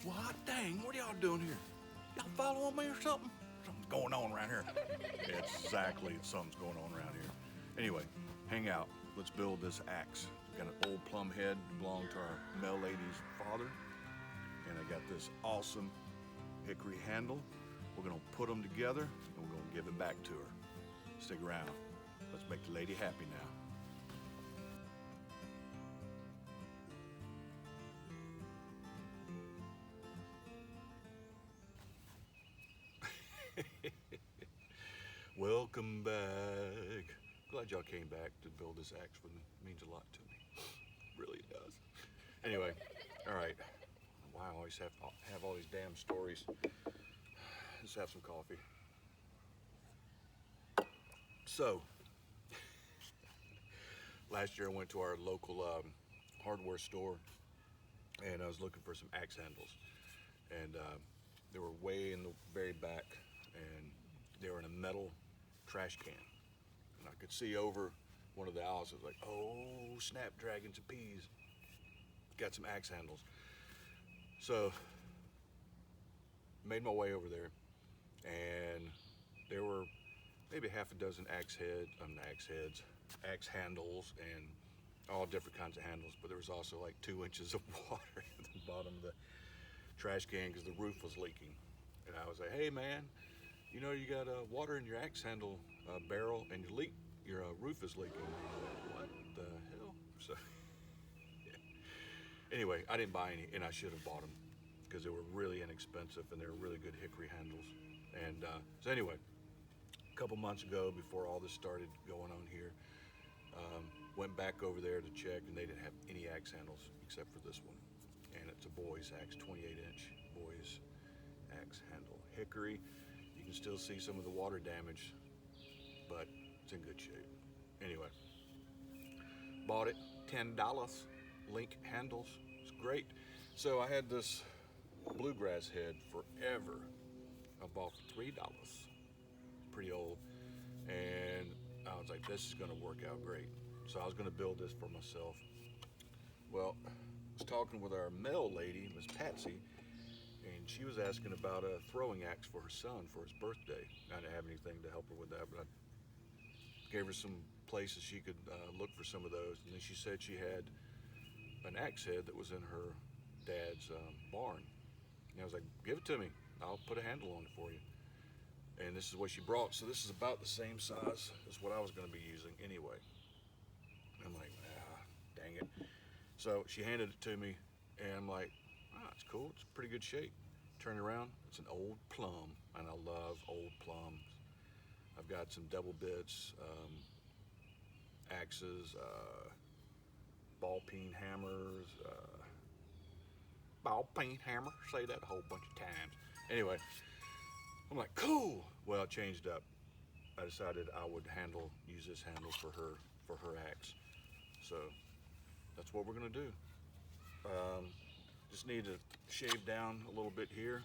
Well, hot dang, what are y'all doing here? Y'all following me or something? Something's going on around here. Exactly, something's going on around here. Anyway, hang out. Let's build this axe. We got an old plumb head that belonged to our Mail Lady's father. And I got this awesome hickory handle. We're gonna put them together and we're gonna give it back to her. Stick around. Let's make the lady happy now. Welcome back. Glad y'all came back to build this axe with me. It means a lot to me. It really does. Anyway, all right. Why I always have all these damn stories. Let's have some coffee. So, last year I went to our local hardware store and I was looking for some axe handles. And they were way in the very back and they were in a metal trash can. And I could see over one of the aisles. I was like, oh, snapdragons and peas. Got some axe handles. So, made my way over there, and there were maybe half a dozen axe handles, and all different kinds of handles. But there was also like 2 inches of water at the bottom of the trash can because the roof was leaking. And I was like, hey man, you know you got water in your axe handle barrel, and your roof is leaking. What the hell? So anyway, I didn't buy any, and I should have bought them because they were really inexpensive and they were really good hickory handles. And so anyway, a couple months ago, before all this started going on here, went back over there to check, and they didn't have any axe handles except for this one. And it's a boy's axe, 28-inch boy's axe handle. Hickory, you can still see some of the water damage, but it's in good shape. Anyway, bought it, $10. Link handles, it's great. So I had this bluegrass head forever. I bought for $3. Pretty old. And I was like, this is gonna work out great. So I was gonna build this for myself. Well, I was talking with our mail lady, Miss Patsy, and she was asking about a throwing axe for her son for his birthday. I didn't have anything to help her with that, but I gave her some places she could look for some of those. And then she said she had an axe head that was in her dad's barn. And I was like, give it to me. I'll put a handle on it for you. And this is what she brought. So this is about the same size as what I was going to be using anyway. I'm like, dang it. So she handed it to me, and I'm like, it's cool. It's pretty good shape. Turn around. It's an old Plumb, and I love old Plumbs. I've got some double bits, axes, ball peen hammers, say that a whole bunch of times. Anyway, I'm like, cool. Well, it changed up. I decided I would use this handle for her axe. So that's what we're gonna do. Just need to shave down a little bit here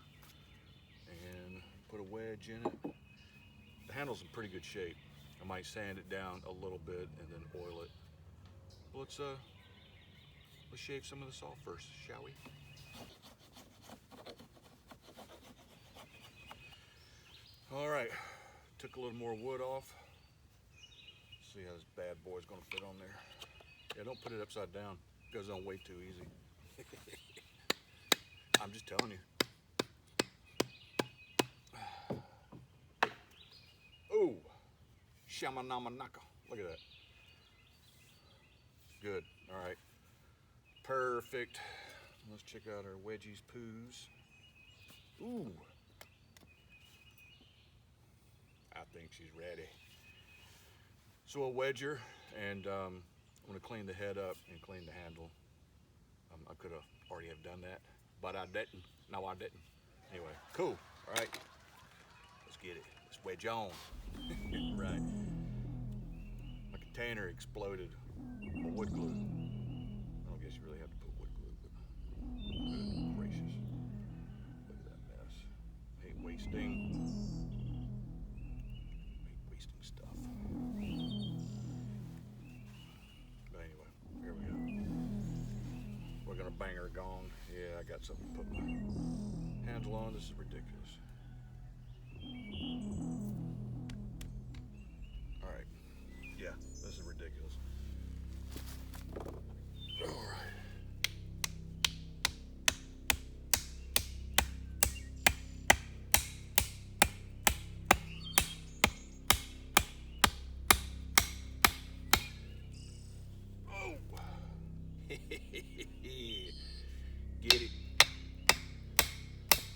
and put a wedge in it. The handle's in pretty good shape. I might sand it down a little bit and then oil it. Let's shave some of this off first, shall we? All right, took a little more wood off. See how this bad boy's gonna fit on there. Yeah, don't put it upside down. It goes on way too easy. I'm just telling you. Oh, shamanamanaka. Look at that. Good, all right. Perfect. Let's check out our wedgies poos. Ooh. I think she's ready. So a wedger, and I'm gonna clean the head up and clean the handle. I could have already have done that, but I didn't. No, I didn't. Anyway, cool. All right, let's get it. Let's wedge on. Right. My container exploded with wood glue. I don't guess you really have to put wood glue, but good gracious. Look at that mess. I hate wasting stuff. But anyway, here we go. We're gonna bang her gong. Yeah, I got something to put my handle on. This is ridiculous. All right. Yeah, this is ridiculous. All right. Oh. Get it.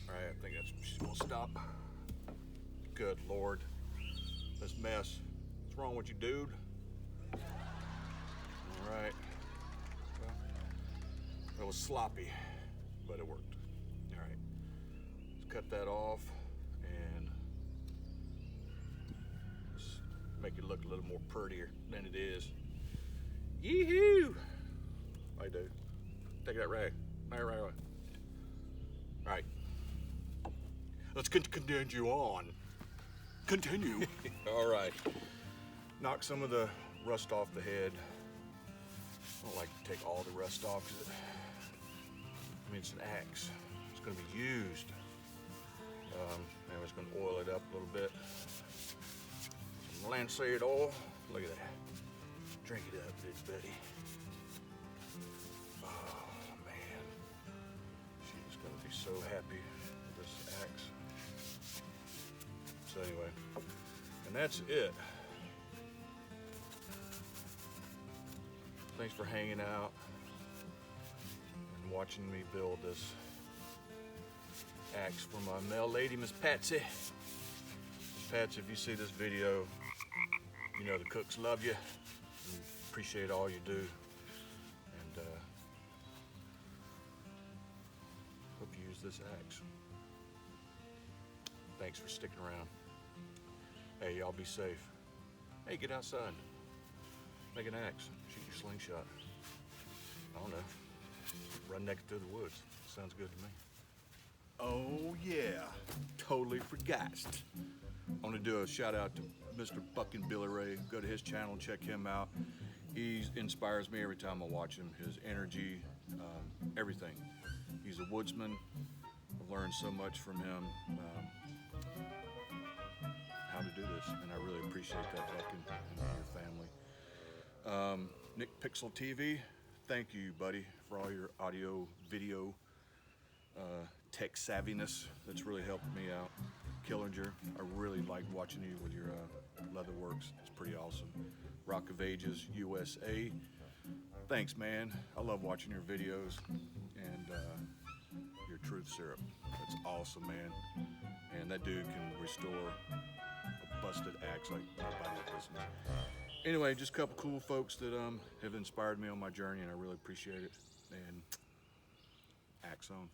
All right, I think she's gonna stop. Good Lord. This mess. What's wrong with you, dude? All right. Well, that was sloppy, but it worked. All right. Let's cut that off and let's make it look a little more prettier than it is. Yee-hoo! I do. Take that rag. Right. All right. Let's continue on. Continue. All right. Knock some of the rust off the head. I don't like to take all the rust off because it's an axe. It's going to be used. Now it's going to oil it up a little bit. Some linseed oil. Look at that. Drink it up, big buddy. Oh, man. She's going to be so happy with this axe. So anyway, and that's it. Thanks for hanging out and watching me build this axe for my mail lady, Miss Patsy. Miss Patsy, if you see this video, you know the cooks love you and appreciate all you do. And hope you use this axe. Thanks for sticking around. Hey, y'all be safe. Hey, get outside. Make an axe. Shoot your slingshot. I don't know. Run naked through the woods. Sounds good to me. Oh, yeah. Totally forgot. I want to do a shout out to Mr. Fucking Billy Ray. Go to his channel, check him out. He inspires me every time I watch him. His energy, everything. He's a woodsman. I've learned so much from him. How to do this, and I really appreciate that, Buck, and your family. Nick Pixel TV, thank you, buddy, for all your audio, video, tech savviness. That's really helped me out. Killinger, I really like watching you with your leatherworks. It's pretty awesome. Rock of Ages USA, thanks, man. I love watching your videos and your truth syrup. That's awesome, man. And that dude can restore a busted axe like nobody in business. Anyway, just a couple cool folks that have inspired me on my journey, and I really appreciate it. And axe on.